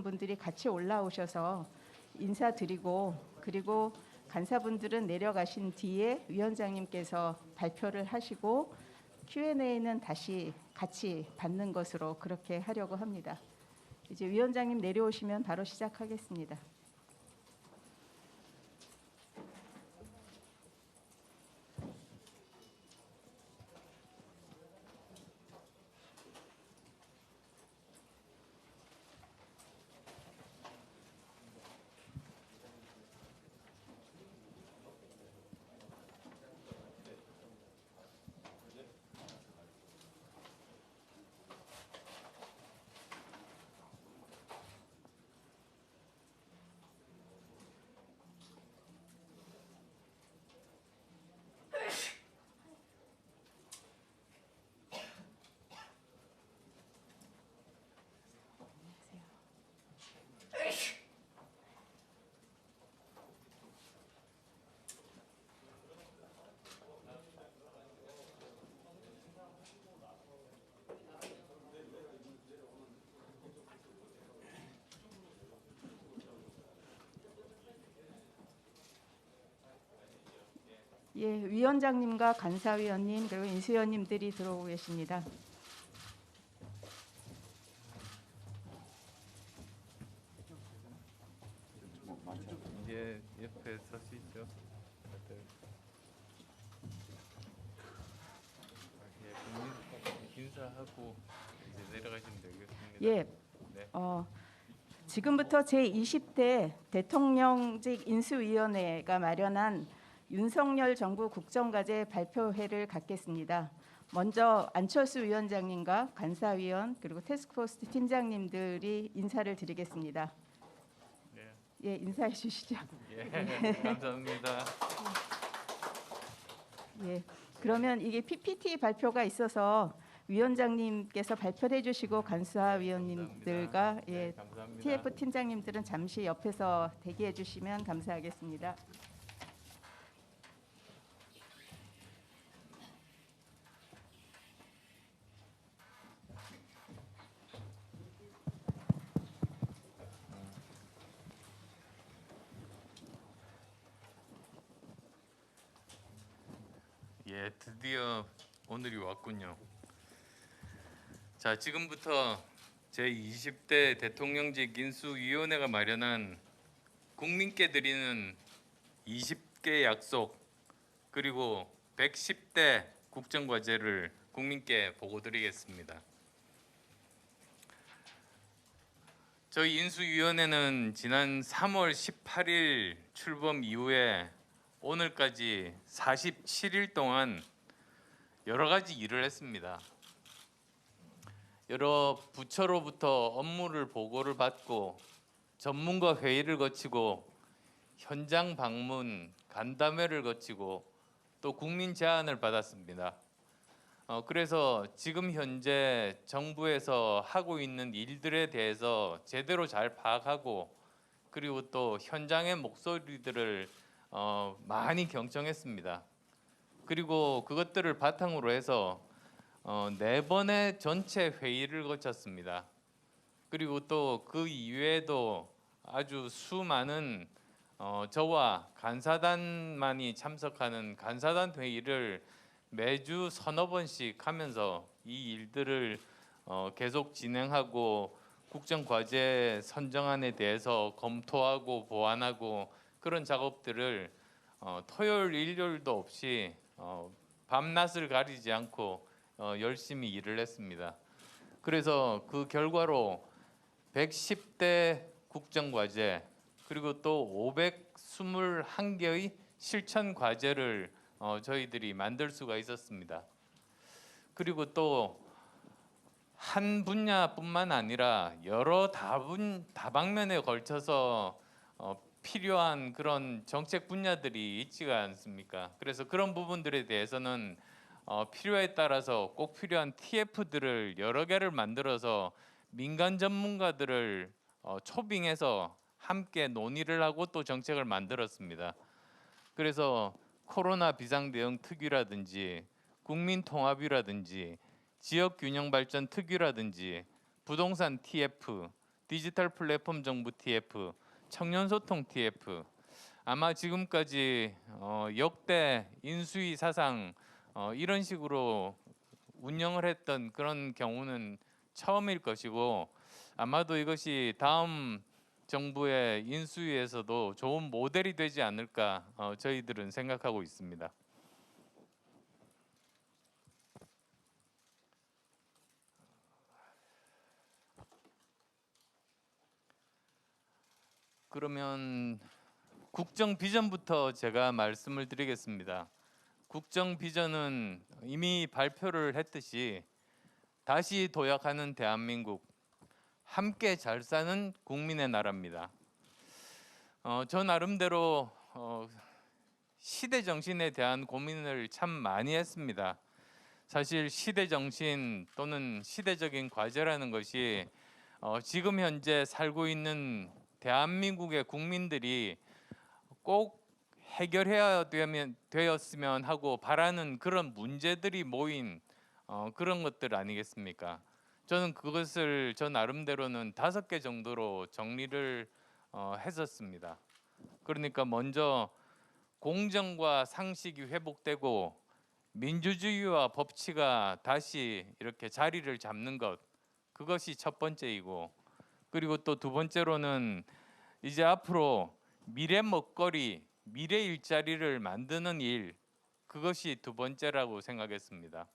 간사위원분들이 같이 올라오셔서 인사드리고, 그리고 간사분들은 내려가신 뒤에 위원장님께서 발표를 하시고 Q&A는 다시 같이 받는 것으로 그렇게 하려고 합니다. 이제 위원장님 내려오시면 바로 시작하겠습니다. 예, 위원장님과 간사위원님 그리고 인수위원님들이 들어오고 계십니다. 이제 옆에 서시죠. 다들. 인사하고 이제 내려가시면 되겠습니다. 예, 네. 지금부터 제20대 대통령직 인수위원회가 마련한 윤석열 정부 국정과제 발표회를 갖겠습니다. 먼저 안철수 위원장님과 간사위원 그리고 태스크포스 팀장님들이 인사를 드리겠습니다. 네. 예, 인사해 주시죠. 예. 감사합니다. 예, 그러면 이게 PPT 발표가 있어서 위원장님께서 발표를 해주시고 간사위원님들과 예, 감사합니다. TF 팀장님들은 잠시 옆에서 대기해 주시면 감사하겠습니다. 예, 드디어 오늘이 왔군요. 자, 지금부터 제20대 대통령직 인수위원회가 마련한 국민께 드리는 20개 약속 그리고 110대 국정과제를 국민께 보고드리겠습니다. 저희 인수위원회는 지난 3월 18일 출범 이후에 오늘까지 47일 동안 여러 가지 일을 했습니다. 여러 부처로부터 업무를 보고를 받고 전문가 회의를 거치고 현장 방문, 간담회를 거치고 또 국민 제안을 받았습니다. 그래서 지금 현재 정부에서 하고 있는 일들에 대해서 제대로 잘 파악하고 그리고 또 현장의 목소리들을 많이 경청했습니다. 그리고 그것들을 바탕으로 해서 4번의 전체 회의를 거쳤습니다. 그리고 또 그 이외에도 아주 수많은 저와 간사단만이 참석하는 간사단 회의를 매주 서너 번씩 하면서 이 일들을 계속 진행하고 국정과제 선정안에 대해서 검토하고 보완하고 그런 작업들을 토요일, 일요일도 없이 밤낮을 가리지 않고 열심히 일을 했습니다. 그래서 그 결과로 110대 국정과제 그리고 또 521개의 실천 과제를 저희들이 만들 수가 있었습니다. 그리고 또 한 분야뿐만 아니라 여러 다방면에 걸쳐서 필요한 그런 정책 분야들이 있지가 않습니까? 그래서 그런 부분들에 대해서는 필요에 따라서 꼭 필요한 TF들을 여러 개를 만들어서 민간 전문가들을 초빙해서 함께 논의를 하고 또 정책을 만들었습니다. 그래서 코로나 비상대응 특위라든지 국민통합이라든지 지역균형발전 특위라든지 부동산 TF, 디지털 플랫폼 정부 TF, 청년 소통 TF, 아마 지금까지 역대 인수위 사상 이런 식으로 운영을 했던 그런 경우는 처음일 것이고, 아마도 이것이 다음 정부의 인수위에서도 좋은 모델이 되지 않을까 저희들은 생각하고 있습니다. 그러면 국정 비전부터 제가 말씀을 드리겠습니다. 국정 비전은 이미 발표를 했듯이 다시 도약하는 대한민국, 함께 잘 사는 국민의 나라입니다. 저 나름대로 시대 정신에 대한 고민을 참 많이 했습니다. 사실 시대 정신 또는 시대적인 과제라는 것이 지금 현재 살고 있는 대한민국의 국민들이 꼭 해결해야 되었으면 하고 바라는 그런 문제들이 모인 그런 것들 아니겠습니까? 저는 그것을 저 나름대로는 5개 정도로 정리를 했었습니다. 그러니까 먼저 공정과 상식이 회복되고 민주주의와 법치가 다시 이렇게 자리를 잡는 것, 그것이 첫 번째이고, 그리고 또 두 번째로는 이제 앞으로 미래 먹거리, 미래 일자리를 만드는 일, 그것이 두 번째라고 생각했습니다.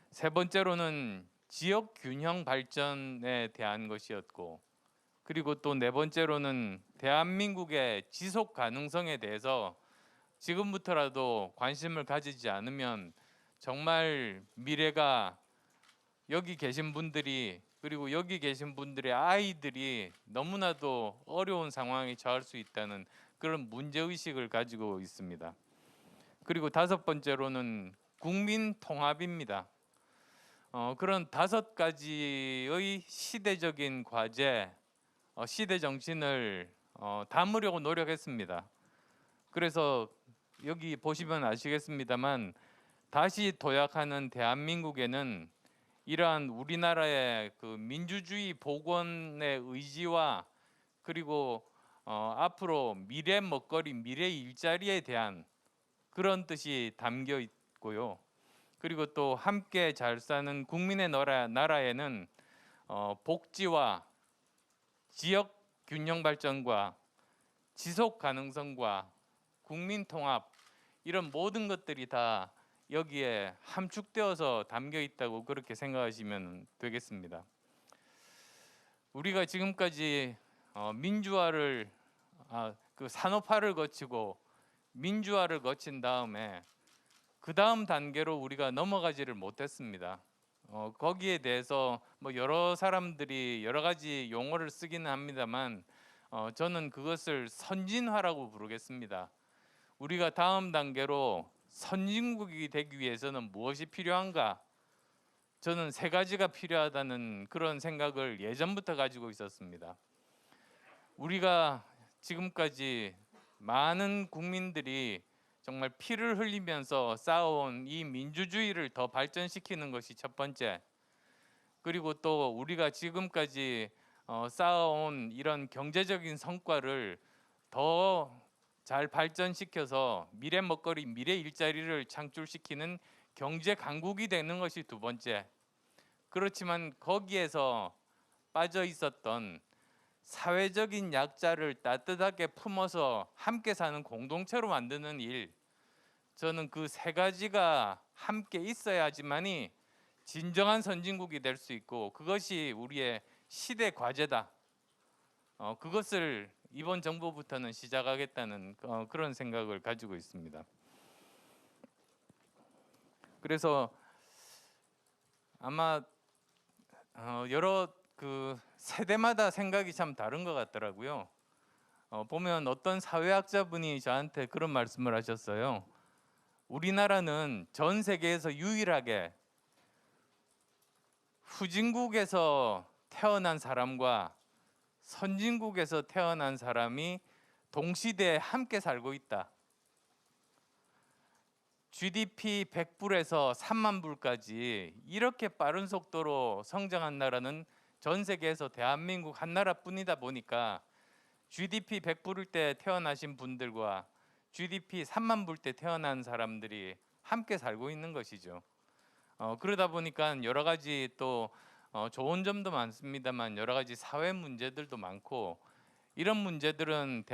세 번째로는 지역 균형 발전에 대한 것이었고, 그리고 또 네 번째로는 대한민국의 지속 가능성에 대해서 지금부터라도 관심을 가지지 않으면 정말 미래가 여기 계신 분들이, 그리고 여기 계신 분들의 아이들이 너무나도 어려운 상황에 처할 수 있다는 그런 문제의식을 가지고 있습니다. 그리고 다섯 번째로는 국민 통합입니다. 그런 5가지의 시대적인 과제, 시대 정신을 담으려고 노력했습니다. 그래서 여기 보시면 아시겠습니다만, 다시 도약하는 대한민국에는 이러한 우리나라의 그 민주주의 복원의 의지와, 그리고 앞으로 미래 먹거리, 미래 일자리에 대한 그런 뜻이 담겨 있고요. 그리고 또 함께 잘 사는 국민의 나라에는 복지와 지역 균형 발전과 지속 가능성과 국민 통합, 이런 모든 것들이 다 여기에 함축되어서 담겨 있다고 그렇게 생각하시면 되겠습니다. 우리가 지금까지 민주화를 그 산업화를 거치고 민주화를 거친 다음에 그 다음 단계로 우리가 넘어가지를 못했습니다. 거기에 대해서 뭐 여러 사람들이 여러 가지 용어를 쓰기는 합니다만 저는 그것을 선진화라고 부르겠습니다. 우리가 다음 단계로 선진국이 되기 위해서는 무엇이 필요한가? 저는 3가지가 필요하다는 그런 생각을 예전부터 가지고 있었습니다. 우리가 지금까지 많은 국민들이 정말 피를 흘리면서 쌓아온 이 민주주의를 더 발전시키는 것이 첫 번째, 그리고 또 우리가 지금까지 쌓아온 이런 경제적인 성과를 더 잘 발전시켜서 미래 먹거리, 미래 일자리를 창출시키는 경제 강국이 되는 것이 두 번째. 그렇지만 거기에서 빠져 있었던 사회적인 약자를 따뜻하게 품어서 함께 사는 공동체로 만드는 일, 저는 그 3가지가 함께 있어야지만이 진정한 선진국이 될 수 있고, 그것이 우리의 시대 과제다. 그것을 이번 정부부터는 시작하겠다는 그런 생각을 가지고 있습니다. 그래서 아마 여러 그 세대마다 생각이 참 다른 것 같더라고요. 보면 어떤 사회학자분이 저한테 그런 말씀을 하셨어요. 우리나라는 전 세계에서 유일하게 후진국에서 태어난 사람과 선진국에서 태어난 사람이 동시대에 함께 살고 있다. GDP 100불에서 3만 불까지 이렇게 빠른 속도로 성장한 나라는 전 세계에서 대한민국 한 나라뿐이다 보니까 GDP 100 부를 때 태어나신 분들과 GDP 3만 불 때 태어난 사람들이 함께 살고 있는 것이죠. 그러다 보니까 여러 가지 또 좋은 점도 많습니다만 여러 가지 사회 문제들도 많고, 이런 문제들은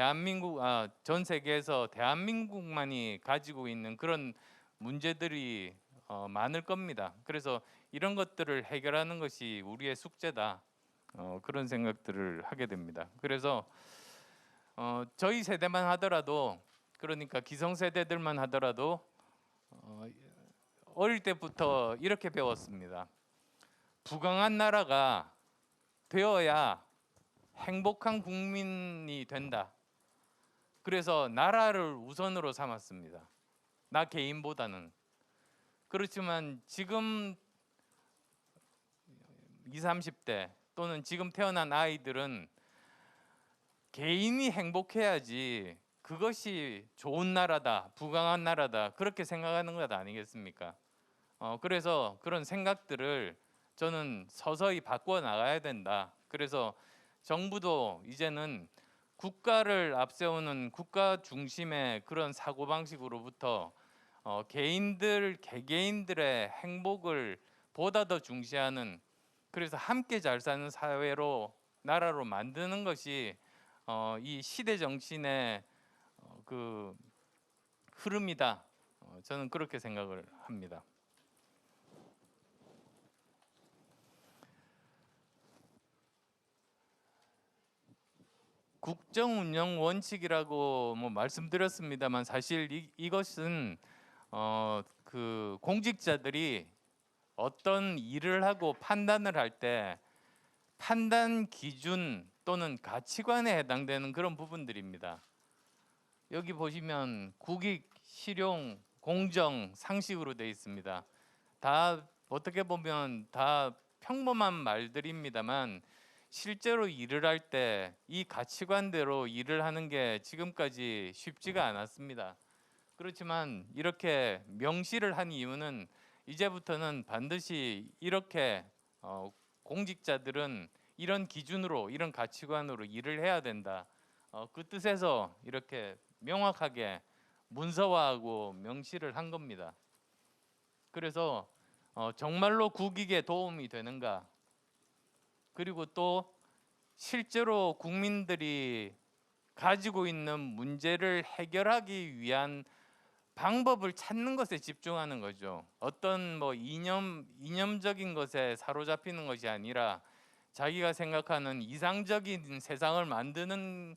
전 세계에서 대한민국만이 가지고 있는 그런 문제들이 많을 겁니다. 그래서 이런 것들을 해결하는 것이 우리의 숙제다. 그런 생각들을 하게 됩니다. 그래서 저희 세대만 하더라도, 그러니까 기성세대들만 하더라도 어릴 때부터 이렇게 배웠습니다. 부강한 나라가 되어야 행복한 국민이 된다. 그래서 나라를 우선으로 삼았습니다. 나 개인보다는. 그렇지만 지금 20, 30대 또는 지금 태어난 아이들은 개인이 행복해야지 그것이 좋은 나라다, 부강한 나라다, 그렇게 생각하는 것 아니겠습니까? 그래서 그런 생각들을 저는 서서히 바꿔 나가야 된다. 그래서 정부도 이제는 국가를 앞세우는 국가 중심의 그런 사고방식으로부터 개개인들의 행복을 보다 더 중시하는, 그래서 함께 잘 사는 사회로, 나라로 만드는 것이 이 시대 정신의 그 흐름이다. 저는 그렇게 생각을 합니다. 국정 운영 원칙이라고 말씀드렸습니다만, 사실 이것은 그 공직자들이 어떤 일을 하고 판단을 할 때 판단 기준 또는 가치관에 해당되는 그런 부분들입니다. 여기 보시면 국익, 실용, 공정, 상식으로 되어 있습니다. 다 어떻게 보면 다 평범한 말들입니다만, 실제로 일을 할 때 이 가치관대로 일을 하는 게 지금까지 쉽지가 않았습니다. 그렇지만 이렇게 명시를 한 이유는, 이제부터는 반드시 이렇게 공직자들은 이런 기준으로, 이런 가치관으로 일을 해야 된다. 그 뜻에서 이렇게 명확하게 문서화하고 명시를 한 겁니다. 그래서 정말로 국익에 도움이 되는가, 그리고 또 실제로 국민들이 가지고 있는 문제를 해결하기 위한 방법을 찾는 것에 집중하는 거죠. 어떤 이념적인 것에 사로잡히는 것이 아니라 자기가 생각하는 이상적인 세상을 만드는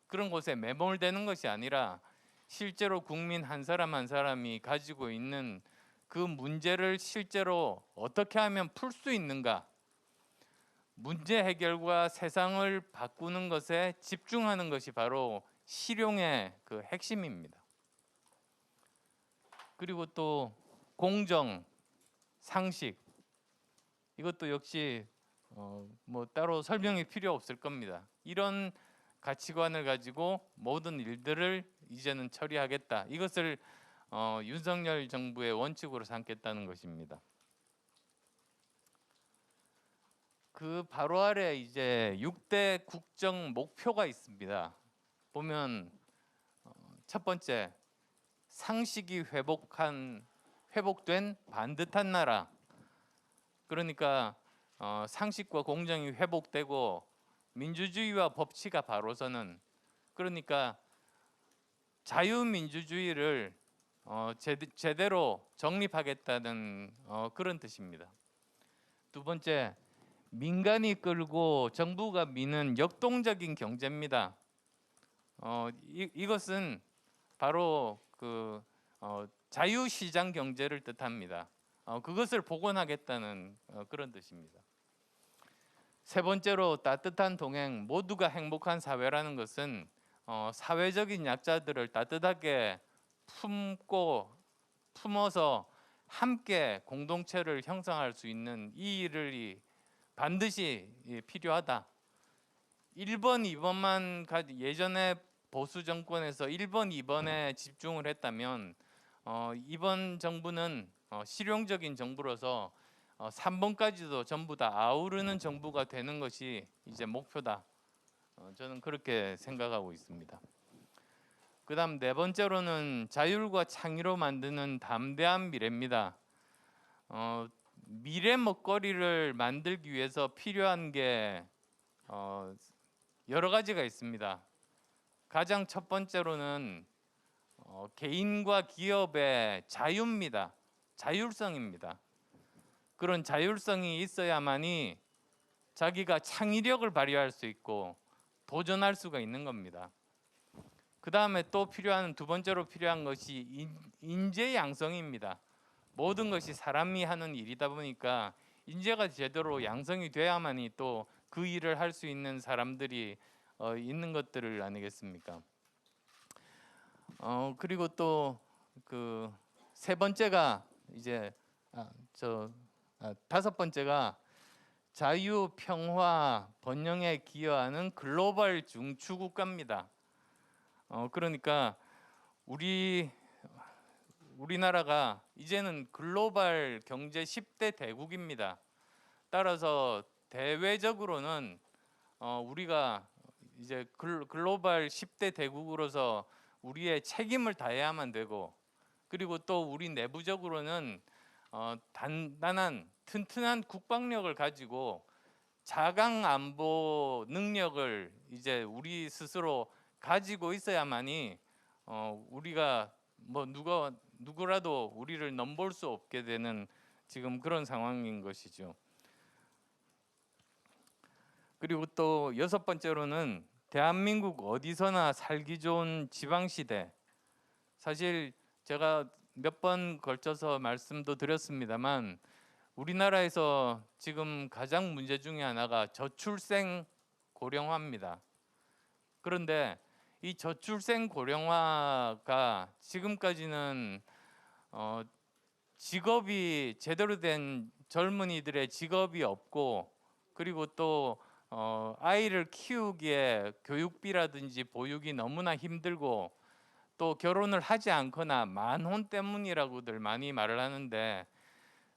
그런 곳에 매몰되는 것이 아니라, 실제로 국민 한 사람 한 사람이 가지고 있는 그 문제를 실제로 어떻게 하면 풀 수 있는가, 문제 해결과 세상을 바꾸는 것에 집중하는 것이 바로 실용의 그 핵심입니다. 그리고 또 공정, 상식, 이것도 역시 따로 설명이 필요 없을 겁니다. 이런 가치관을 가지고 모든 일들을 이제는 처리하겠다. 이것을 윤석열 정부의 원칙으로 삼겠다는 것입니다. 그 바로 아래 이제 6대 국정 목표가 있습니다. 보면 첫 번째, 상식이 회복된 반듯한 나라. 그러니까 상식과 공정이 회복되고 민주주의와 법치가 바로 서는, 그러니까 자유민주주의를 제대로 정립하겠다는 그런 뜻입니다. 두 번째, 민간이 끌고 정부가 미는 역동적인 경제입니다. 이것은 바로 그 자유시장 경제를 뜻합니다. 그것을 복원하겠다는 그런 뜻입니다. 세 번째로, 따뜻한 동행, 모두가 행복한 사회라는 것은 사회적인 약자들을 따뜻하게 품어서 함께 공동체를 형성할 수 있는 이 일이 반드시 필요하다. 1번, 2번만 예전에 보수 정권에서 1번, 2번에 집중을 했다면 이번 정부는 실용적인 정부로서 3번까지도 전부 다 아우르는 정부가 되는 것이 이제 목표다. 저는 그렇게 생각하고 있습니다. 그다음 네 번째로는 자율과 창의로 만드는 담대한 미래입니다. 미래 먹거리를 만들기 위해서 필요한 게 여러 가지가 있습니다. 가장 첫 번째로는 개인과 기업의 자유입니다. 자율성입니다. 그런 자율성이 있어야만이 자기가 창의력을 발휘할 수 있고 도전할 수가 있는 겁니다. 그 다음에 또 필요한 두 번째로 필요한 것이 인재 양성입니다. 모든 것이 사람이 하는 일이다 보니까 인재가 제대로 양성이 돼야만이 또 그 일을 할 수 있는 사람들이 있는 것들을 아니겠습니까? 그리고 또 그 세 번째가 이제 다섯 번째가 자유, 평화, 번영에 기여하는 글로벌 중추국가입니다. 그러니까 우리나라가 이제는 글로벌 경제 10대 대국입니다. 따라서 대외적으로는 우리가 이제 글로벌 10대 대국으로서 우리의 책임을 다해야만 되고, 그리고 또 우리 내부적으로는 단단한 튼튼한 국방력을 가지고 자강 안보 능력을 이제 우리 스스로 가지고 있어야만이 우리가 뭐 누구라도 우리를 넘볼 수 없게 되는 지금 그런 상황인 것이죠. 그리고 또 여섯 번째로는 대한민국 어디서나 살기 좋은 지방시대. 사실 제가 몇 번 걸쳐서 말씀도 드렸습니다만 우리나라에서 지금 가장 문제 중에 하나가 저출생 고령화입니다. 그런데 이 저출생 고령화가 지금까지는 직업이 제대로 된 젊은이들의 직업이 없고, 그리고 또 아이를 키우기에 교육비라든지 보육이 너무나 힘들고, 또 결혼을 하지 않거나 만혼 때문이라고들 많이 말을 하는데,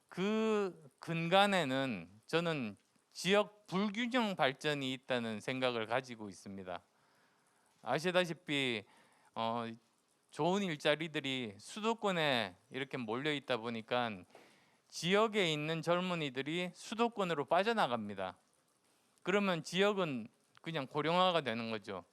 그 근간에는 저는 지역 불균형 발전이 있다는 생각을 가지고 있습니다. 아시다시피 좋은 일자리들이 수도권에 이렇게 몰려 있다 보니까 지역에 있는 젊은이들이 수도권으로 빠져나갑니다. 그러면 지역은 그냥 고령화가 되는 거죠.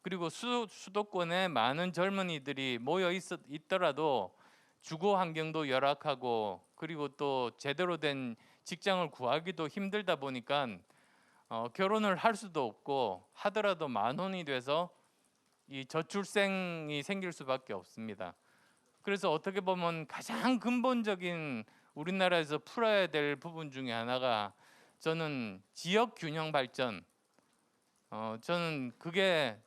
그리고 수도권에 많은 젊은이들이 모여 있더라도 주거 환경도 열악하고, 그리고 또 제대로 된 직장을 구하기도 힘들다 보니까 결혼을 할 수도 없고, 하더라도 만혼이 돼서 이 저출생이 생길 수밖에 없습니다. 그래서 어떻게 보면 가장 근본적인 우리나라에서 풀어야 될 부분 중에 하나가 저는 지역 균형 발전. 저는 그게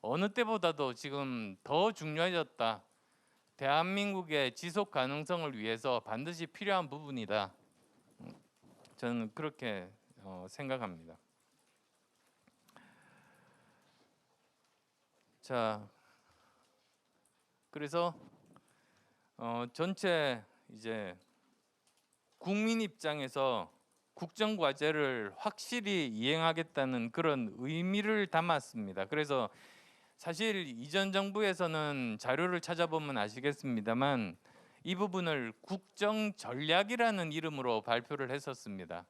어느 때보다도 지금 더 중요해졌다. 대한민국의 지속 가능성을 위해서 반드시 필요한 부분이다. 저는 그렇게 생각합니다. 자, 그래서 전체 이제 국민 입장에서 국정 과제를 확실히 이행하겠다는 그런 의미를 담았습니다. 그래서 사실 이전 정부에서는 자료를 찾아보면 아시겠습니다만 이 부분을 국정 전략이라는 이름으로 발표를 했었습니다.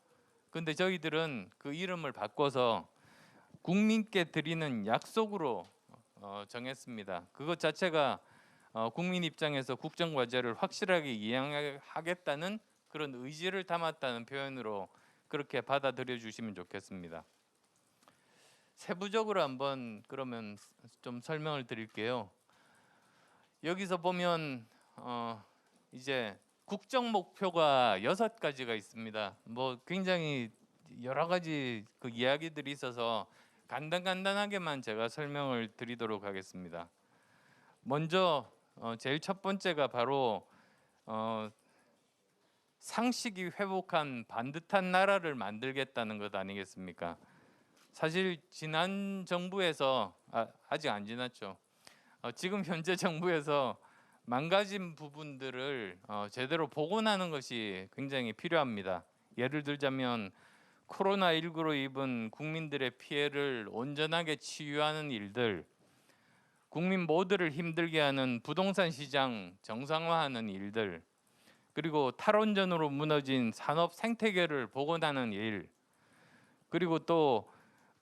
근데 저희들은 그 이름을 바꿔서 국민께 드리는 약속으로 정했습니다. 그것 자체가 국민 입장에서 국정 과제를 확실하게 이행하겠다는 그런 의지를 담았다는 표현으로 그렇게 받아들여 주시면 좋겠습니다. 세부적으로 한번 그러면 좀 설명을 드릴게요. 여기서 보면 이제 국정 목표가 6가지가 있습니다. 뭐 굉장히 여러 가지 그 이야기들이 있어서 간단하게만 제가 설명을 드리도록 하겠습니다. 먼저 제일 첫 번째가 바로 상식이 회복한 반듯한 나라를 만들겠다는 것 아니겠습니까? 사실 지난 정부에서 아직 안 지났죠. 지금 현재 정부에서 망가진 부분들을 제대로 복원하는 것이 굉장히 필요합니다. 예를 들자면 코로나19로 입은 국민들의 피해를 온전하게 치유하는 일들, 국민 모두를 힘들게 하는 부동산 시장 정상화하는 일들, 그리고 탈원전으로 무너진 산업 생태계를 복원하는 일, 그리고 또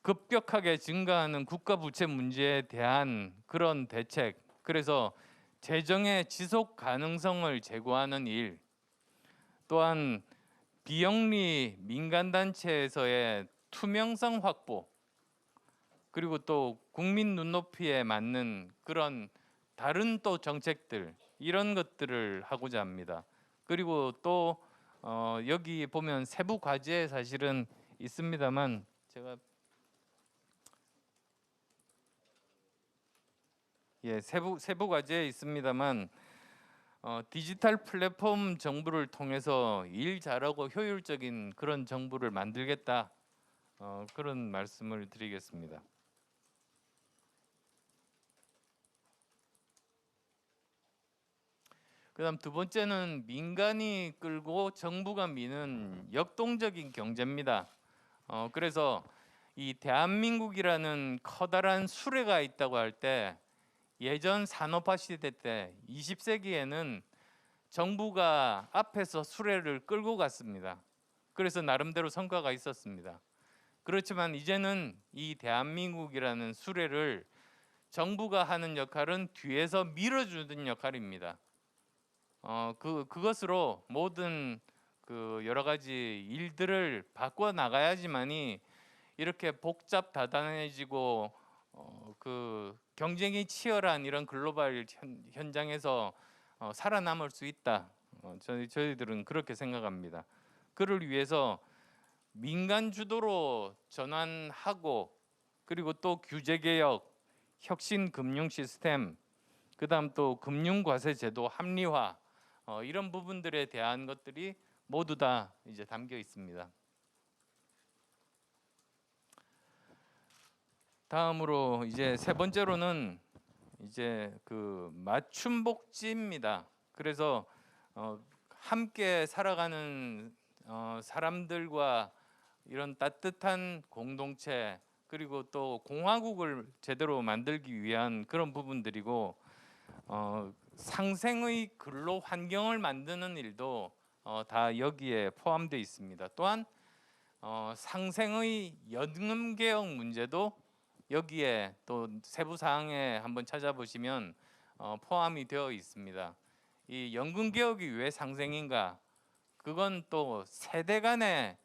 급격하게 증가하는 국가 부채 문제에 대한 그런 대책, 그래서 재정의 지속 가능성을 제고하는 일, 또한 비영리 민간단체에서의 투명성 확보, 그리고 또 국민 눈높이에 맞는 그런 다른 또 정책들, 이런 것들을 하고자 합니다. 그리고 또 여기 보면 세부 과제 사실은 있습니다만 제가 세부 과제에 있습니다만 디지털 플랫폼 정부를 통해서 일 잘하고 효율적인 그런 정부를 만들겠다, 그런 말씀을 드리겠습니다. 그다음 두 번째는 민간이 끌고 정부가 미는 역동적인 경제입니다. 그래서 이 대한민국이라는 커다란 수레가 있다고 할 때 예전 산업화 시대 때 20세기에는 정부가 앞에서 수레를 끌고 갔습니다. 그래서 나름대로 성과가 있었습니다. 그렇지만 이제는 이 대한민국이라는 수레를 정부가 하는 역할은 뒤에서 밀어주는 역할입니다. 그것으로 모든 그 여러 가지 일들을 바꿔 나가야지만이 이렇게 복잡 다단해지고 그 경쟁이 치열한 이런 글로벌 현장에서 살아남을 수 있다. 저희들은 그렇게 생각합니다. 그를 위해서 민간 주도로 전환하고, 그리고 또 규제 개혁, 혁신 금융 시스템, 그다음 또 금융 과세 제도 합리화, 이런 부분들에 대한 것들이 모두 다 이제 담겨 있습니다. 다음으로 이제 세 번째로는 이제 그 맞춤 복지입니다. 그래서 함께 살아가는 사람들과 이런 따뜻한 공동체, 그리고 또 공화국을 제대로 만들기 위한 그런 부분들이고, 상생의 근로 환경을 만드는 일도 다 여기에 포함되어 있습니다. 또한 상생의 연금 개혁 문제도 여기에 또 세부 사항에 한번 찾아보시면 포함이 되어 있습니다. 이 연금 개혁이 왜 상생인가? 그건 또 세대 간의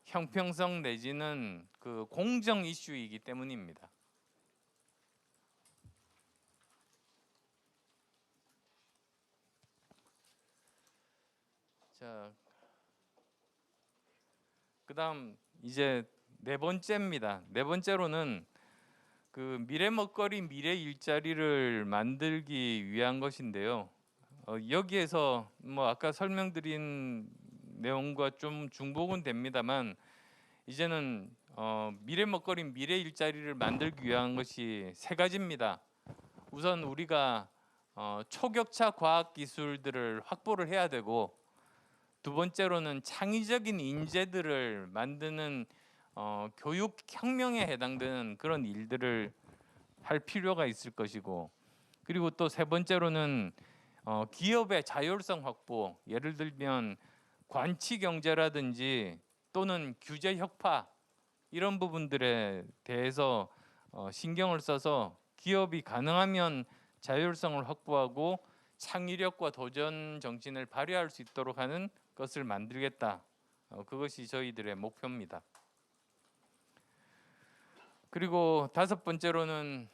형평성 내지는 그 공정 이슈이기 때문입니다. 자, 그다음 이제 네 번째입니다. 네 번째로는 그 미래 먹거리, 미래 일자리를 만들기 위한 것인데요. 여기에서 뭐 아까 설명드린 내용과 좀 중복은 됩니다만, 이제는 미래 먹거리, 미래 일자리를 만들기 위한 것이 세 가지입니다. 우선 우리가 초격차 과학 기술들을 확보를 해야 되고, 두 번째로는 창의적인 인재들을 만드는 교육 혁명에 해당되는 그런 일들을 할 필요가 있을 것이고, 그리고 또 세 번째로는 기업의 자율성 확보, 예를 들면 관치 경제라든지 또는 규제 혁파, 이런 부분들에 대해서 신경을 써서 기업이 가능하면 자율성을 확보하고 창의력과 도전 정신을 발휘할 수 있도록 하는 것을 만들겠다. 그것이 저희들의 목표입니다. 그리고 다섯 번째로는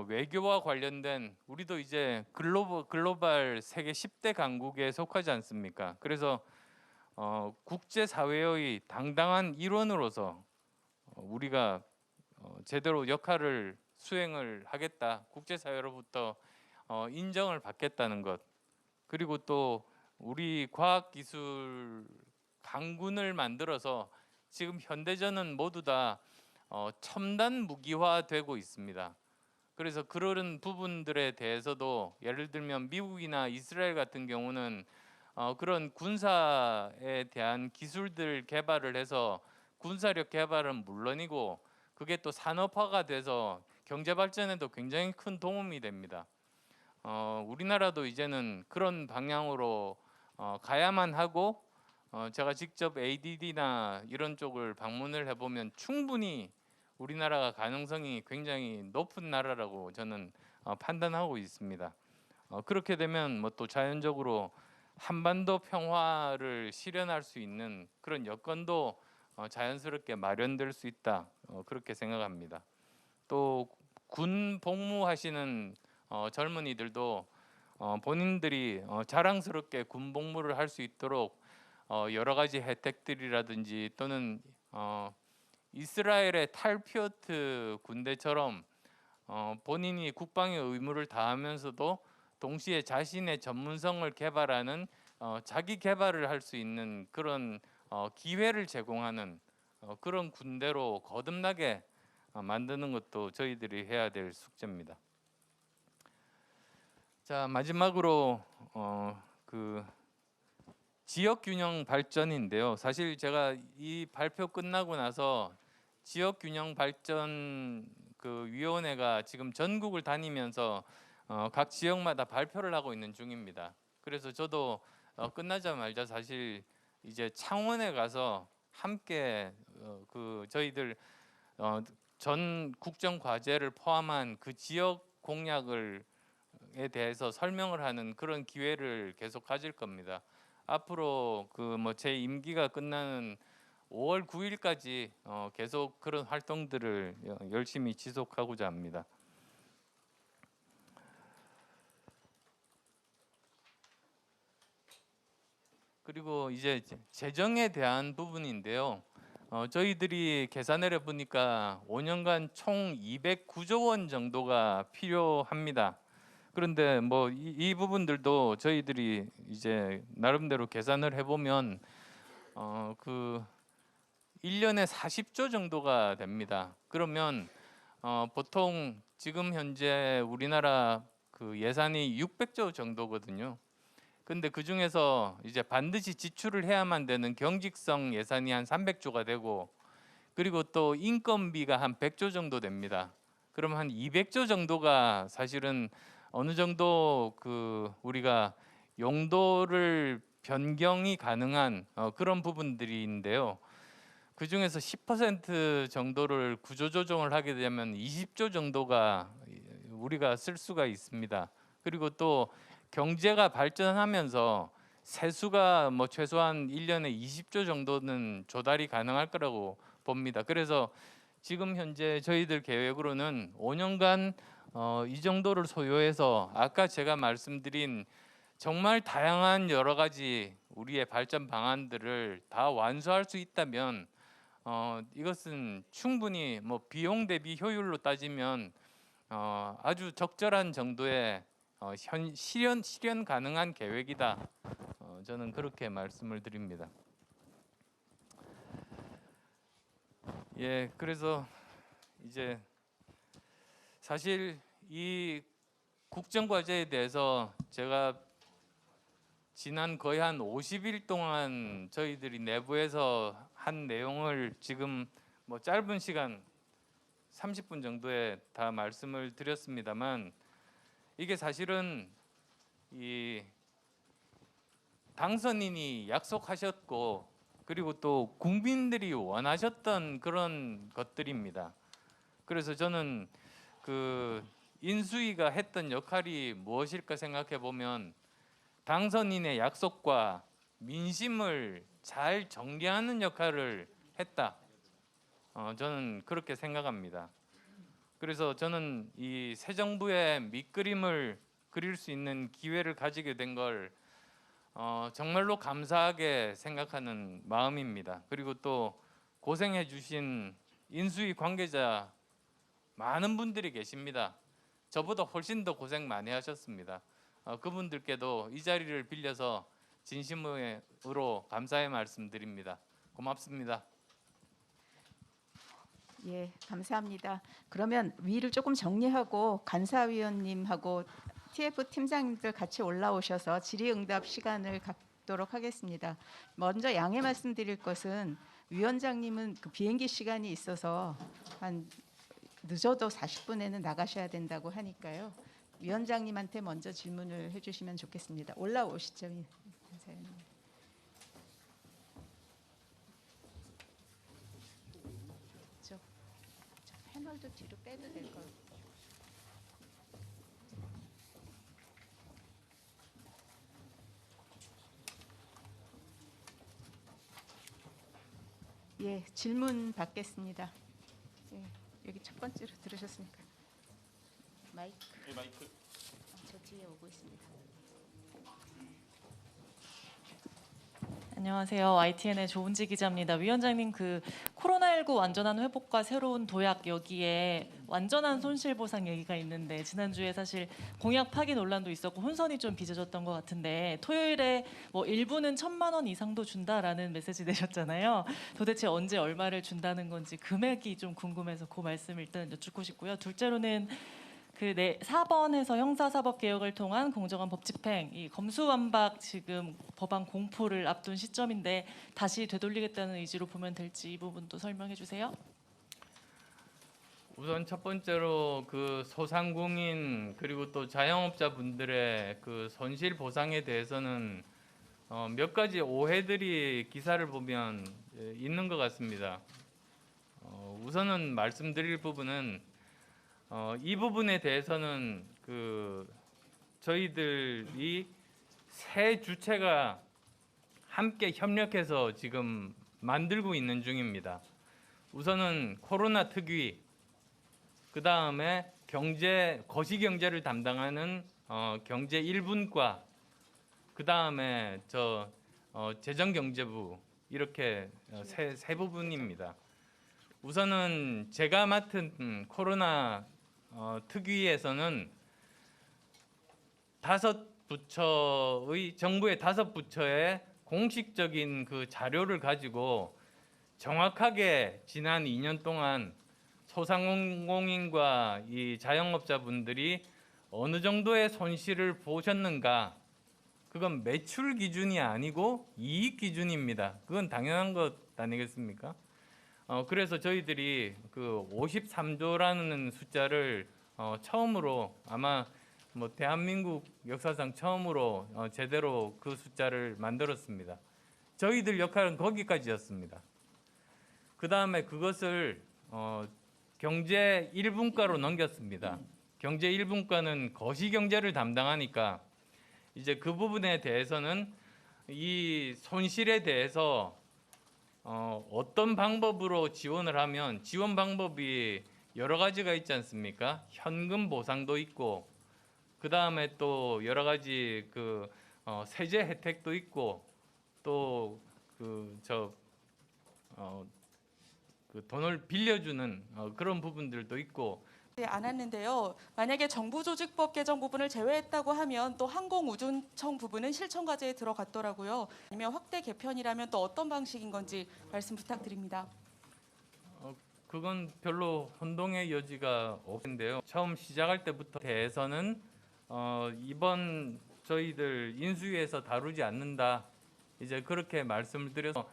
외교와 관련된, 우리도 이제 글로벌 세계 10대 강국에 속하지 않습니까? 그래서 국제 사회의 당당한 일원으로서 우리가 제대로 역할을 수행을 하겠다. 국제 사회로부터 인정을 받겠다는 것. 그리고 또 우리 과학 기술 강군을 만들어서 지금 현대전은 모두 다 첨단 무기화되고 있습니다. 그래서 그런 부분들에 대해서도 예를 들면 미국이나 이스라엘 같은 경우는 그런 군사에 대한 기술들 개발을 해서 군사력 개발은 물론이고 그게 또 산업화가 돼서 경제 발전에도 굉장히 큰 도움이 됩니다. 우리나라도 이제는 그런 방향으로 가야만 하고 제가 직접 ADD나 이런 쪽을 방문을 해보면 충분히 우리나라가 가능성이 굉장히 높은 나라라고 저는 판단하고 있습니다. 그렇게 되면 뭐 또 자연적으로 한반도 평화를 실현할 수 있는 그런 여건도 자연스럽게 마련될 수 있다, 그렇게 생각합니다. 또 군 복무하시는 젊은이들도 본인들이 자랑스럽게 군 복무를 할 수 있도록 여러 가지 혜택들이라든지 또는 이스라엘의 탈피어트 군대처럼 본인이 국방의 의무를 다하면서도 동시에 자신의 전문성을 개발하는 자기 개발을 할 수 있는 그런 기회를 제공하는 그런 군대로 거듭나게 만드는 것도 저희들이 해야 될 숙제입니다. 자, 마지막으로 그 지역 균형 발전인데요. 사실 제가 이 발표 끝나고 나서 지역 균형 발전 그 위원회가 지금 전국을 다니면서 각 지역마다 발표를 하고 있는 중입니다. 그래서 저도 끝나자마자 사실 이제 창원에 가서 함께 그 저희들 전 국정 과제를 포함한 그 지역 공약을 에 대해서 설명을 하는 그런 기회를 계속 가질 겁니다. 앞으로 그 뭐 제 임기가 끝나는 5월 9일까지 계속 그런 활동들을 열심히 지속하고자 합니다. 그리고 이제 재정에 대한 부분인데요. 저희들이 계산을 해보니까 5년간 총 209조 원 정도가 필요합니다. 그런데 뭐 이 부분들도 저희들이 이제 나름대로 계산을 해보면 그 1년에 40조 정도가 됩니다. 그러면 보통 지금 현재 우리나라 그 예산이 600조 정도거든요. 근데 그 중에서 이제 반드시 지출을 해야만 되는 경직성 예산이 한 300조가 되고 그리고 또 인건비가 한 100조 정도 됩니다. 그럼 한 200조 정도가 사실은 어느 정도 그 우리가 용도를 변경이 가능한 그런 부분들인데요. 그 중에서 10% 정도를 구조조정을 하게 되면 20조 정도가 우리가 쓸 수가 있습니다. 그리고 또 경제가 발전하면서 세수가 뭐 최소한 1년에 20조 정도는 조달이 가능할 거라고 봅니다. 그래서 지금 현재 저희들 계획으로는 5년간 이 정도를 소요해서 아까 제가 말씀드린 정말 다양한 여러 가지 우리의 발전 방안들을 다 완수할 수 있다면 이것은 충분히 뭐 비용 대비 효율로 따지면 아주 적절한 정도의 실현 가능한 계획이다. 저는 그렇게 말씀을 드립니다. 예, 그래서 이제 사실 이 국정과제에 대해서 제가 지난 거의 한 50일 동안 저희들이 내부에서 한 내용을 지금 뭐 짧은 시간 30분 정도에 다 말씀을 드렸습니다만 이게 사실은 이 당선인이 약속하셨고 그리고 또 국민들이 원하셨던 그런 것들입니다. 그래서 저는 그 인수위가 했던 역할이 무엇일까 생각해 보면 당선인의 약속과 민심을 잘 정리하는 역할을 했다. 저는 그렇게 생각합니다. 그래서 저는 이 새 정부의 밑그림을 그릴 수 있는 기회를 가지게 된 걸 정말로 감사하게 생각하는 마음입니다. 그리고 또 고생해 주신 인수위 관계자 많은 분들이 계십니다. 저보다 훨씬 더 고생 많이 하셨습니다. 그분들께도 이 자리를 빌려서 진심으로 감사의 말씀드립니다. 고맙습니다. 예, 감사합니다. 그러면 위를 조금 정리하고 간사위원님하고 TF 팀장님들 같이 올라오셔서 질의응답 시간을 갖도록 듣도록 하겠습니다. 먼저 양해 말씀드릴 것은 위원장님은 그 비행기 시간이 있어서 한 늦어도 40분에는 나가셔야 된다고 하니까요. 위원장님한테 먼저 질문을 해주시면 좋겠습니다. 올라오시죠. 저 패널도 뒤로 빼도 될 것 같아요. 예, 질문 받겠습니다. 예, 여기 첫 번째로 들으셨으니까 마이크. 네, 마이크. 저 뒤에 오고 있습니다. 안녕하세요. YTN의 조은지 기자입니다. 위원장님, 그 코로나19 완전한 회복과 새로운 도약, 여기에 완전한 손실보상 얘기가 있는데 지난주에 사실 공약 파기 논란도 있었고 혼선이 좀 빚어졌던 것 같은데 토요일에 뭐 일부는 1,000만 원 이상도 준다라는 메시지 내셨잖아요. 도대체 언제 얼마를 준다는 건지 금액이 좀 궁금해서 그 말씀 일단 여쭙고 싶고요. 둘째로는 그 4번에서 형사사법개혁을 통한 공정한 법집행, 이 검수완박 지금 법안 공포를 앞둔 시점인데 다시 되돌리겠다는 의지로 보면 될지 이 부분도 설명해 주세요. 우선 첫 번째로 그 소상공인 그리고 또 자영업자분들의 그 손실 보상에 대해서는 몇 가지 오해들이 기사를 보면 있는 것 같습니다. 우선은 말씀드릴 부분은 이 부분에 대해서는 그 저희들이 세 주체가 함께 협력해서 지금 만들고 있는 중입니다. 우선은 코로나 특위, 그 다음에 거시경제를 담당하는 경제 1분과, 그 다음에 재정경제부, 이렇게 세 부분입니다. 우선은 제가 맡은 코로나 특위에서는 정부의 5부처의 공식적인 그 자료를 가지고 정확하게 지난 2년 동안 소상공인과 이 자영업자분들이 어느 정도의 손실을 보셨는가, 그건 매출 기준이 아니고 이익 기준입니다. 그건 당연한 것 아니겠습니까? 그래서 저희들이 그 53조라는 숫자를 처음으로, 아마 뭐 대한민국 역사상 처음으로 제대로 그 숫자를 만들었습니다. 저희들 역할은 거기까지였습니다. 그 다음에 그것을 경제 1분과로 넘겼습니다. 경제 1분과는 거시경제를 담당하니까 이제 그 부분에 대해서는 이 손실에 대해서 어떤 방법으로 지원을 하면, 지원 방법이 여러 가지가 있지 않습니까? 현금 보상도 있고, 그 다음에 또 여러 가지 그 세제 혜택도 있고, 또 그 돈을 빌려주는 그런 부분들도 있고. 안 했는데요. 만약에 정부조직법 개정 부분을 제외했다고 하면 또 항공우주청 부분은 실천 과제에 들어갔더라고요. 아니면 확대 개편이라면 또 어떤 방식인 건지 말씀 부탁드립니다. 그건 별로 혼동의 여지가 없는데요. 처음 시작할 때부터 대해서는 이번 저희들 인수위에서 다루지 않는다, 이제 그렇게 말씀을 드려서,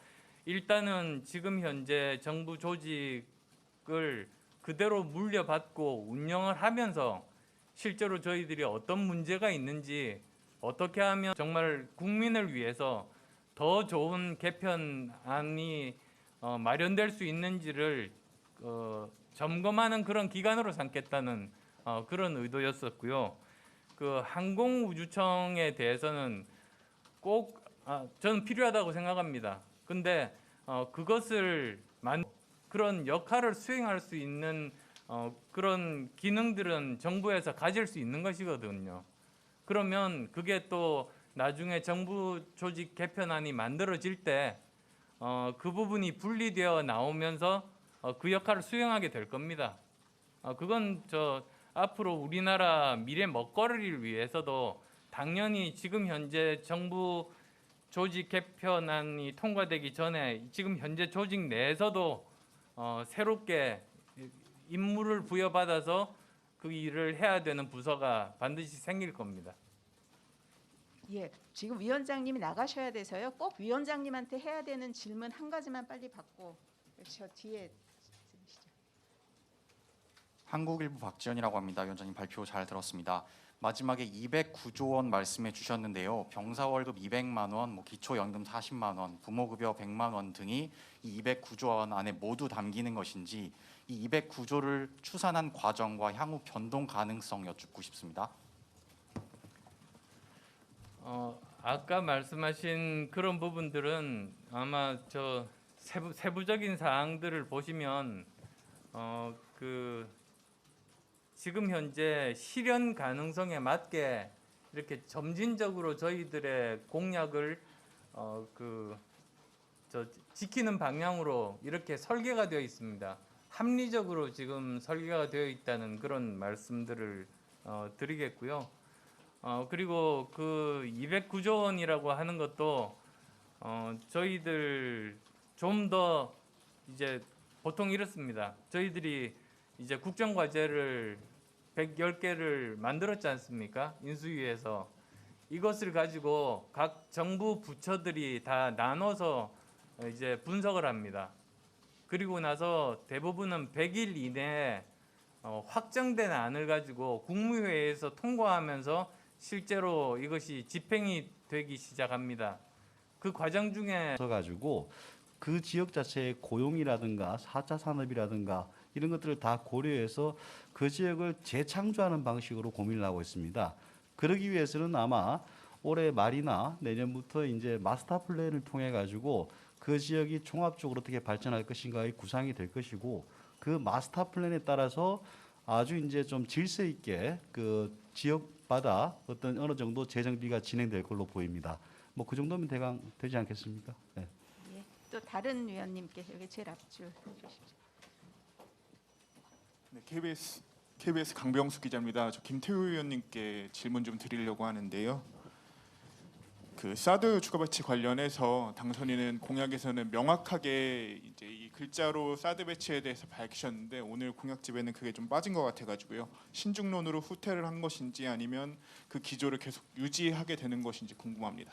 일단은 지금 현재 정부 조직을 그대로 물려받고 운영을 하면서 실제로 저희들이 어떤 문제가 있는지, 어떻게 하면 정말 국민을 위해서 더 좋은 개편안이 마련될 수 있는지를 점검하는 그런 기관으로 삼겠다는 그런 의도였었고요. 그 항공우주청에 대해서는 꼭 저는 필요하다고 생각합니다. 근데 그것을 그런 역할을 수행할 수 있는 그런 기능들은 정부에서 가질 수 있는 것이거든요. 그러면 그게 또 나중에 정부 조직 개편안이 만들어질 때 그 부분이 분리되어 나오면서 그 역할을 수행하게 될 겁니다. 그건 앞으로 우리나라 미래 먹거리를 위해서도 당연히 지금 현재 정부 조직 개편안이 통과되기 전에 지금 현재 조직 내에서도 새롭게 임무를 부여받아서 그 일을 해야 되는 부서가 반드시 생길 겁니다. 예, 지금 위원장님이 나가셔야 돼서요. 꼭 위원장님한테 해야 되는 질문 한 가지만 빨리 받고 저 뒤에 쓰시죠. 한국일보 박지현이라고 합니다. 위원장님 발표 잘 들었습니다. 마지막에 209조 원 말씀해 주셨는데요. 병사 월급 200만 원, 기초연금 40만 원, 부모급여 100만 원 등이 이 209조 원 안에 모두 담기는 것인지 이 209조를 추산한 과정과 향후 변동 가능성 여쭙고 싶습니다. 아까 말씀하신 그런 부분들은 아마 저 세부적인 사항들을 보시면 지금 현재 실현 가능성에 맞게 이렇게 점진적으로 저희들의 공약을 지키는 방향으로 이렇게 설계가 되어 있습니다. 합리적으로 지금 설계가 되어 있다는 그런 말씀들을 드리겠고요. 그리고 그 209조 원이라고 하는 것도 저희들 좀 더 이제 보통 이렇습니다. 저희들이 이제 국정과제를 110개를 만들었지 않습니까? 인수위에서 이것을 가지고 각 정부 부처들이 다 나눠서 이제 분석을 합니다. 그리고 나서 대부분은 100일 이내에 확정된 안을 가지고 국무회의에서 통과하면서 실제로 이것이 집행이 되기 시작합니다. 그 과정 중에 가지고 그 지역 자체의 고용이라든가 4차 산업이라든가 이런 것들을 다 고려해서 그 지역을 재창조하는 방식으로 고민을 하고 있습니다. 그러기 위해서는 아마 올해 말이나 내년부터 이제 마스터 플랜을 통해 가지고 그 지역이 종합적으로 어떻게 발전할 것인가의 구상이 될 것이고 그 마스터 플랜에 따라서 아주 이제 좀 질서 있게 그 지역마다 어떤 어느 정도 재정비가 진행될 걸로 보입니다. 그 정도면 대강 되지 않겠습니까? 네. 예, 또 다른 위원님께 여기 제일 앞줄 해주십시오. 네, KBS 강병수 기자입니다. 저 김태우 의원님께 질문 좀 드리려고 하는데요. 그 사드 추가 배치 관련해서 당선인은 공약에서는 명확하게 이제 이 글자로 사드 배치에 대해서 밝히셨는데 오늘 공약집에는 그게 좀 빠진 것 같아가지고요. 신중론으로 후퇴를 한 것인지 아니면 그 기조를 계속 유지하게 되는 것인지 궁금합니다.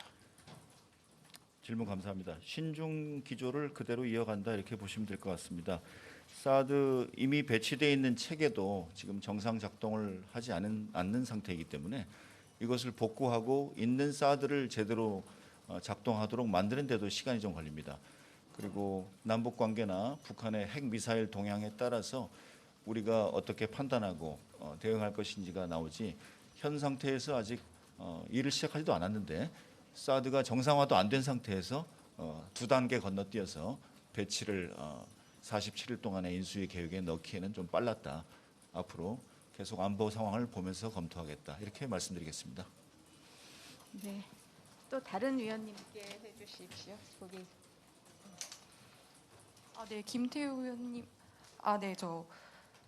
질문 감사합니다. 신중 기조를 그대로 이어간다 이렇게 보시면 될 것 같습니다. 사드 이미 배치되어 있는 체계도 지금 정상 작동을 하지 않는 상태이기 때문에 이것을 복구하고 있는 사드를 제대로 작동하도록 만드는 데도 시간이 좀 걸립니다. 그리고 남북 관계나 북한의 핵 미사일 동향에 따라서 우리가 어떻게 판단하고 대응할 것인지가 나오지 현 상태에서 아직 일을 시작하지도 않았는데 사드가 정상화도 안 된 상태에서 두 단계 건너뛰어서 배치를 47일 동안의 인수위 계획에 넣기에는 좀 빨랐다. 앞으로 계속 안보 상황을 보면서 검토하겠다. 이렇게 말씀드리겠습니다. 네, 또 다른 위원님께 해주십시오. 거기 네, 김태우 의원님. 네,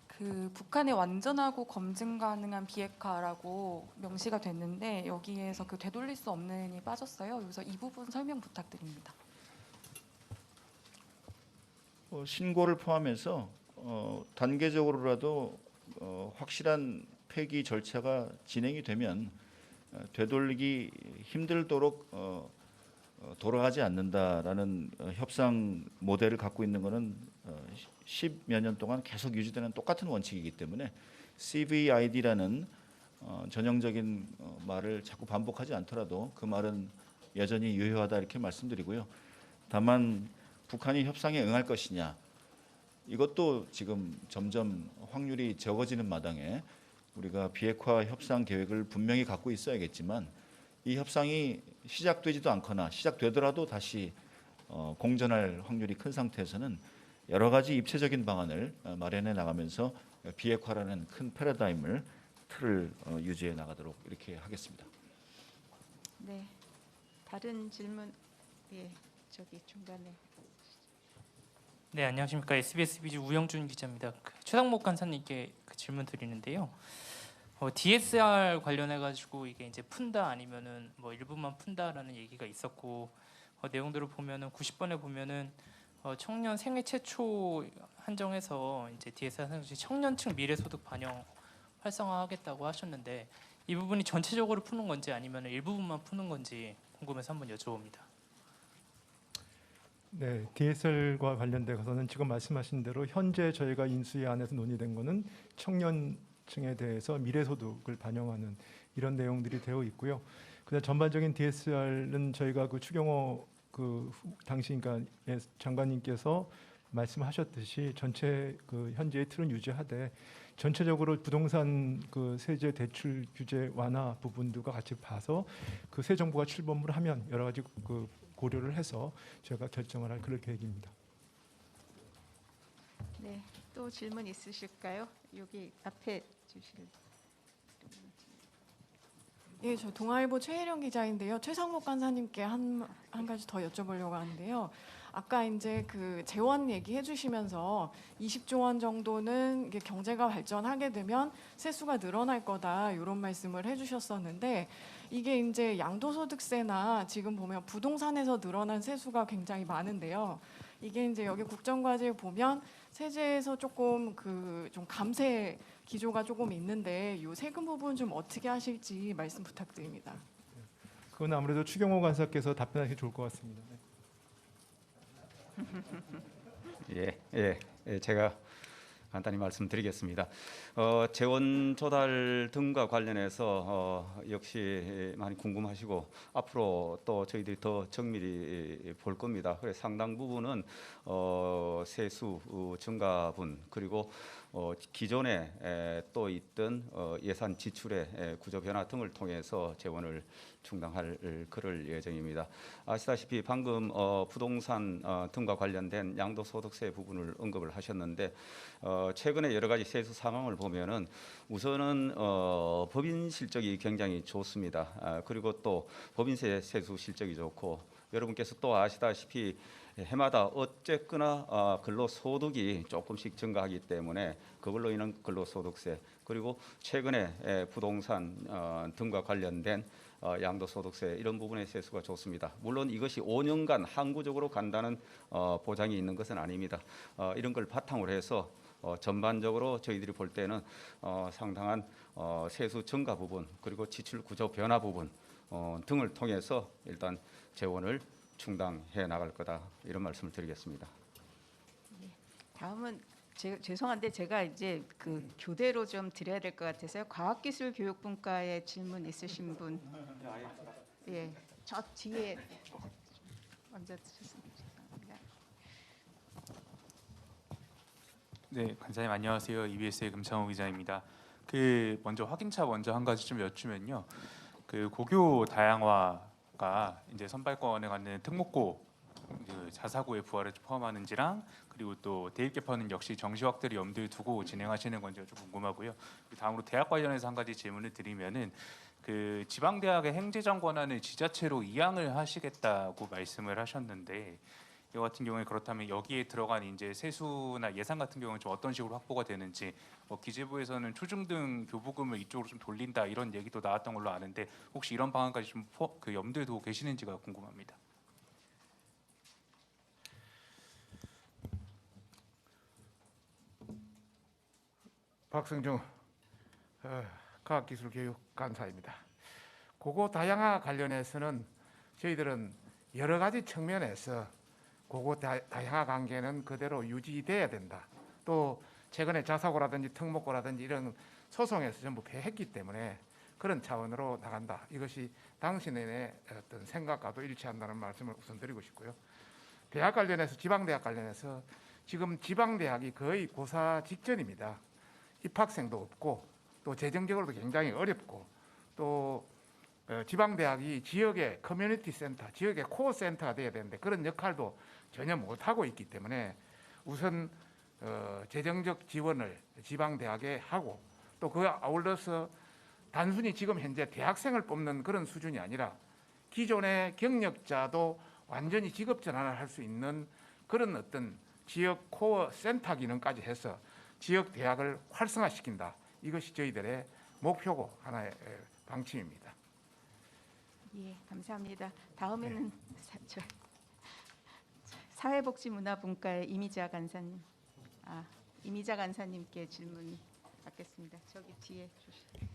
그 북한의 완전하고 검증 가능한 비핵화라고 명시가 됐는데 여기에서 그 되돌릴 수 없는이 빠졌어요. 그래서 이 부분 설명 부탁드립니다. 신고를 포함해서 단계적으로라도 확실한 폐기 절차가 진행이 되면 되돌리기 힘들도록 돌아가지 않는다라는 협상 모델을 갖고 있는 것은 10여 년 동안 계속 유지되는 똑같은 원칙이기 때문에 CVID라는 전형적인 말을 자꾸 반복하지 않더라도 그 말은 여전히 유효하다 이렇게 말씀드리고요. 다만 북한이 협상에 응할 것이냐 이것도 지금 점점 확률이 적어지는 마당에 우리가 비핵화 협상 계획을 분명히 갖고 있어야겠지만 이 협상이 시작되지도 않거나 시작되더라도 다시 공전할 확률이 큰 상태에서는 여러 가지 입체적인 방안을 마련해 나가면서 비핵화라는 큰 패러다임을 틀을 유지해 나가도록 이렇게 하겠습니다. 네, 다른 질문 저기 중간에. 네, 안녕하십니까. SBS 비즈 우영준 기자입니다. 최상목 간사님께 질문 드리는데요. DSR 관련해 가지고 이게 이제 푼다 아니면은 일부만 푼다라는 얘기가 있었고 내용들을 보면은 90번에 보면은 청년 생애 최초 한정해서 이제 DSR 청년층 미래소득 반영 활성화하겠다고 하셨는데 이 부분이 전체적으로 푸는 건지 아니면 일부분만 푸는 건지 궁금해서 한번 여쭤봅니다. 네, DSR과 관련돼서는 지금 말씀하신 대로 현재 저희가 인수위안에서 논의된 거는 청년층에 대해서 미래소득을 반영하는 이런 내용들이 되어 있고요. 그다음 전반적인 DSR은 저희가 그 추경호 당시 그러니까 장관님께서 말씀하셨듯이 전체 그 현재의 틀은 유지하되 전체적으로 부동산 그 세제 대출 규제 완화 부분들과 같이 봐서 그 새 정부가 출범을 하면 여러 가지 그 고려를 해서 제가 결정을 할 그럴 계획입니다. 네, 또 질문 있으실까요? 여기 앞에 주실. 예, 저 동아일보 최혜령 기자인데요. 최상목 간사님께 한 가지 더 여쭤보려고 하는데요. 아까 이제 그 재원 얘기해 주시면서 20조 원 정도는 이게 경제가 발전하게 되면 세수가 늘어날 거다 이런 말씀을 해주셨었는데 이게 이제 양도소득세나 지금 보면 부동산에서 늘어난 세수가 굉장히 많은데요. 이게 이제 여기 국정과제 보면 세제에서 조금 좀 감세 기조가 조금 있는데 이 세금 부분 좀 어떻게 하실지 말씀 부탁드립니다. 그건 아무래도 추경호 간사께서 답변하기 좋을 것 같습니다. 제가 간단히 말씀드리겠습니다. 재원 조달 등과 관련해서 역시 많이 궁금하시고 앞으로 또 저희들이 더 정밀히 볼 겁니다. 그래서 상당 부분은 세수 증가분 그리고 기존에 또 있던 예산 지출의 구조 변화 등을 통해서 재원을 충당할 그럴 예정입니다. 아시다시피 방금 부동산 등과 관련된 양도소득세 부분을 언급을 하셨는데 최근에 여러 가지 세수 상황을 보면은 우선은 법인 실적이 굉장히 좋습니다. 그리고 또 법인세 세수 실적이 좋고 여러분께서 또 아시다시피 해마다 어쨌거나 근로소득이 조금씩 증가하기 때문에 그걸로 인한 근로소득세 그리고 최근에 부동산 등과 관련된 양도소득세 이런 부분의 세수가 좋습니다. 물론 이것이 5년간 항구적으로 간다는 보장이 있는 것은 아닙니다. 이런 걸 바탕으로 해서 전반적으로 저희들이 볼 때는 상당한 세수 증가 부분 그리고 지출 구조 변화 부분 등을 통해서 일단 재원을 충당해 나갈 거다 이런 말씀을 드리겠습니다. 다음은 죄송한데 제가 이제 그 교대로 좀 드려야 될 것 같아서요. 과학기술교육분과에 질문 있으신 분, 예, 저 뒤에 먼저 드렸습니다. 죄송합니다. 네, 간사님 안녕하세요. EBS의 금창호 기자입니다. 먼저 확인차 먼저 한 가지 좀 여쭈면요. 고교 다양화가 이제 선발권을 갖는 특목고 자사고의 부활을 포함하는지랑 그리고 또 대입 개편은 역시 정시 확대를 염두에 두고 진행하시는 건지 좀 궁금하고요. 다음으로 대학 관련해서 한 가지 질문을 드리면은 지방 대학의 행재정 권한을 지자체로 이양을 하시겠다고 말씀을 하셨는데 이 같은 경우에 그렇다면 여기에 들어간 이제 세수나 예산 같은 경우는 좀 어떤 식으로 확보가 되는지 기재부에서는 초중등 교부금을 이쪽으로 좀 돌린다 이런 얘기도 나왔던 걸로 아는데 혹시 이런 방안까지 좀 염두에 두고 계시는지가 궁금합니다. 박성중 과학기술교육간사입니다. 고고 다양화 관련해서는 저희들은 여러 가지 측면에서 고고 다양화 관계는 그대로 유지돼야 된다. 또 최근에 자사고라든지 특목고라든지 이런 소송에서 전부 패했기 때문에 그런 차원으로 나간다. 이것이 당신의 어떤 생각과도 일치한다는 말씀을 우선 드리고 싶고요. 대학 관련해서 지방대학 관련해서 지금 지방대학이 거의 고사 직전입니다. 입학생도 없고 또 재정적으로도 굉장히 어렵고 또 지방대학이 지역의 커뮤니티 센터, 지역의 코어 센터가 돼야 되는데 그런 역할도 전혀 못하고 있기 때문에 우선 재정적 지원을 지방대학에 하고 또 그 아울러서 단순히 지금 현재 대학생을 뽑는 그런 수준이 아니라 기존의 경력자도 완전히 직업 전환을 할 수 있는 그런 어떤 지역 코어 센터 기능까지 해서 지역 대학을 활성화시킨다. 이것이 저희들의 목표고 하나의 방침입니다. 예, 감사합니다. 다음에는 사회복지문화분과의 이미자 간사님, 이미자 간사님께 질문 받겠습니다. 저기 뒤에 주시죠.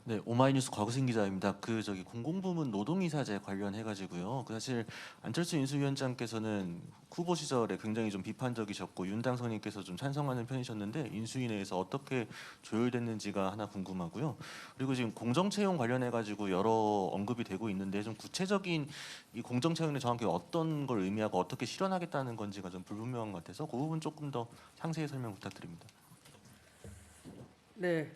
네, 오마이뉴스 곽우승 기자입니다. 공공부문 노동이사제 관련해 가지고요. 사실 안철수 인수위원장께서는 후보 시절에 굉장히 좀 비판적이셨고 윤 당선인께서 좀 찬성하는 편이셨는데 인수위 내에서 어떻게 조율됐는지가 하나 궁금하고요. 그리고 지금 공정채용 관련해 가지고 여러 언급이 되고 있는데 좀 구체적인 이 공정채용이 정확히 어떤 걸 의미하고 어떻게 실현하겠다는 건지가 좀 불분명한 것 같아서 그 부분 조금 더 상세히 설명 부탁드립니다. 네.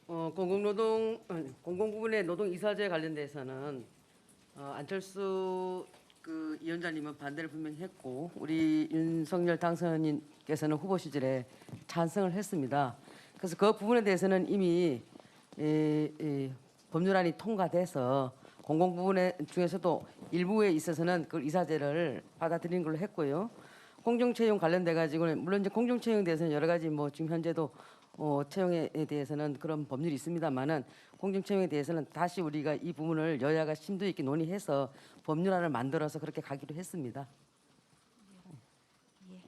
공공부문의 노동이사제 관련돼서는 안철수 위원장님은 반대를 분명히 했고 우리 윤석열 당선인께서는 후보 시절에 찬성을 했습니다. 그래서 그 부분에 대해서는 이미 법률안이 통과돼서 공공부문 중에서도 일부에 있어서는 그 이사제를 받아들이는 걸로 했고요. 공정채용 관련돼 가지고는 물론 이제 공정채용에 대해서는 여러 가지 지금 현재도 채용에 대해서는 그런 법률이 있습니다만은 공정채용에 대해서는 다시 우리가 이 부분을 여야가 심도 있게 논의해서 법률안을 만들어서 그렇게 가기로 했습니다. 예.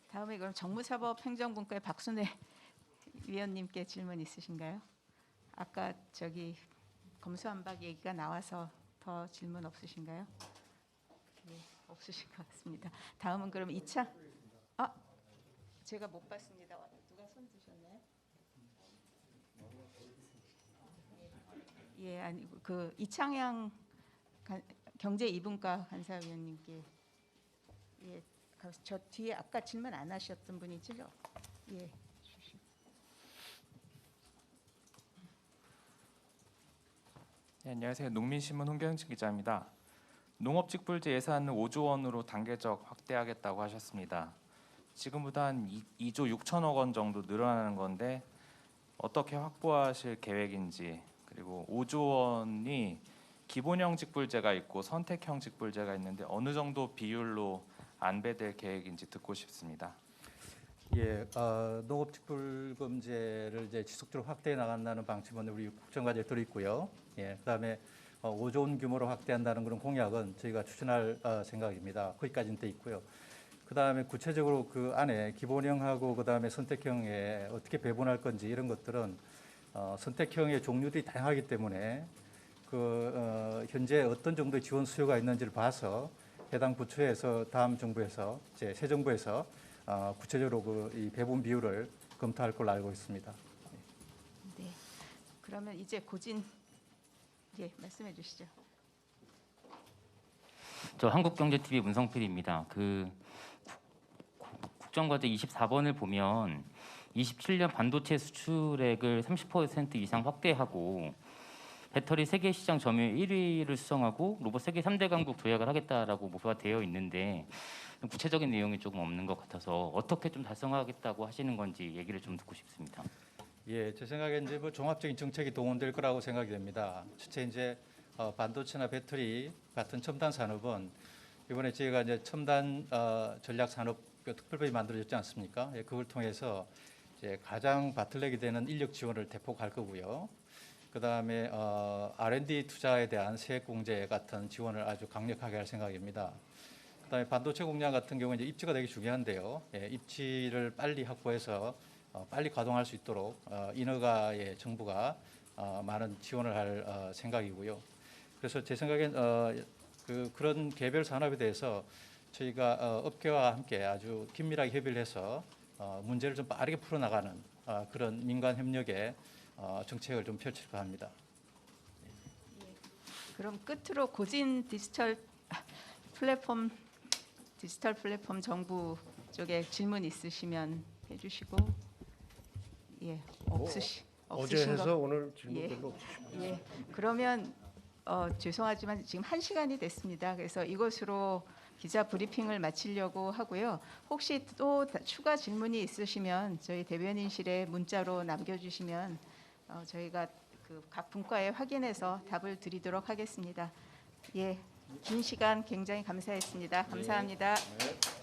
다음에 그럼 정무사법행정분과의 박순애 위원님께 질문 있으신가요? 아까 검수완박 얘기가 나와서 더 질문 없으신가요? 예, 없으신 것 같습니다. 다음은 그럼 이창. 제가 못 봤습니다. 누가 손 드셨나요? 예, 아니고 이창양 경제 2분과 간사위원님께 저 뒤에 아까 질문 안 하셨던 분이죠? 예. 네, 안녕하세요. 농민신문 홍경진 기자입니다. 농업직불제 예산은 5조 원으로 단계적 확대하겠다고 하셨습니다. 지금보다 한 2조 6천억 원 정도 늘어나는 건데 어떻게 확보하실 계획인지, 그리고 5조 원이 기본형 직불제가 있고 선택형 직불제가 있는데 어느 정도 비율로 안배될 계획인지 듣고 싶습니다. 예, 농업직불금제를 이제 지속적으로 확대해 나간다는 방침은 우리 국정과제에 들어있고요. 예, 그다음에 5조 원 규모로 확대한다는 그런 공약은 저희가 추진할 생각입니다. 거기까지는 돼 있고요. 그다음에 구체적으로 그 안에 기본형하고 그다음에 선택형에 어떻게 배분할 건지 이런 것들은 선택형의 종류들이 다양하기 때문에 현재 어떤 정도의 지원 수요가 있는지를 봐서 해당 부처에서 다음 정부에서 이제 새 정부에서 구체적으로 이 배분 비율을 검토할 걸로 알고 있습니다. 네. 그러면 이제 말씀해 주시죠. 저 한국경제TV 문성필입니다. 국정과제 24번을 보면 27년 반도체 수출액을 30% 이상 확대하고 배터리 세계 시장 점유율 1위를 수성하고 로봇 세계 3대 강국 도약을 하겠다라고 목표가 되어 있는데 구체적인 내용이 조금 없는 것 같아서 어떻게 좀 달성하겠다고 하시는 건지 얘기를 좀 듣고 싶습니다. 예, 제 생각에 이제 종합적인 정책이 동원될 거라고 생각이 됩니다. 첫째 이제 반도체나 배터리 같은 첨단 산업은 이번에 저희가 이제 첨단 전략 산업 특별법이 만들어졌지 않습니까? 예, 그걸 통해서 이제 가장 바틀렉이 되는 인력 지원을 대폭 할 거고요. 그다음에 R&D 투자에 대한 세액 공제 같은 지원을 아주 강력하게 할 생각입니다. 그다음에 반도체 공장 같은 경우는 이제 입지가 되게 중요한데요. 예, 입지를 빨리 확보해서 빨리 가동할 수 있도록 인허가에 정부가 많은 지원을 할 생각이고요. 그래서 제 생각엔 그런 개별 산업에 대해서 저희가 업계와 함께 아주 긴밀하게 협의를 해서 문제를 좀 빠르게 풀어나가는 그런 민관 협력의 정책을 좀 펼칠까 합니다. 그럼 끝으로 고진 디지털 플랫폼 정부 쪽에 질문 있으시면 해주시고, 없으신 어제 해서 거. 오늘 질문 별로 없으시고. 예, 그러면 죄송하지만 지금 1시간이 됐습니다. 그래서 이것으로 기자 브리핑을 마치려고 하고요. 혹시 또 추가 질문이 있으시면 저희 대변인실에 문자로 남겨주시면 저희가 각 분과에 확인해서 답을 드리도록 하겠습니다. 예, 긴 시간 굉장히 감사했습니다. 감사합니다. 네.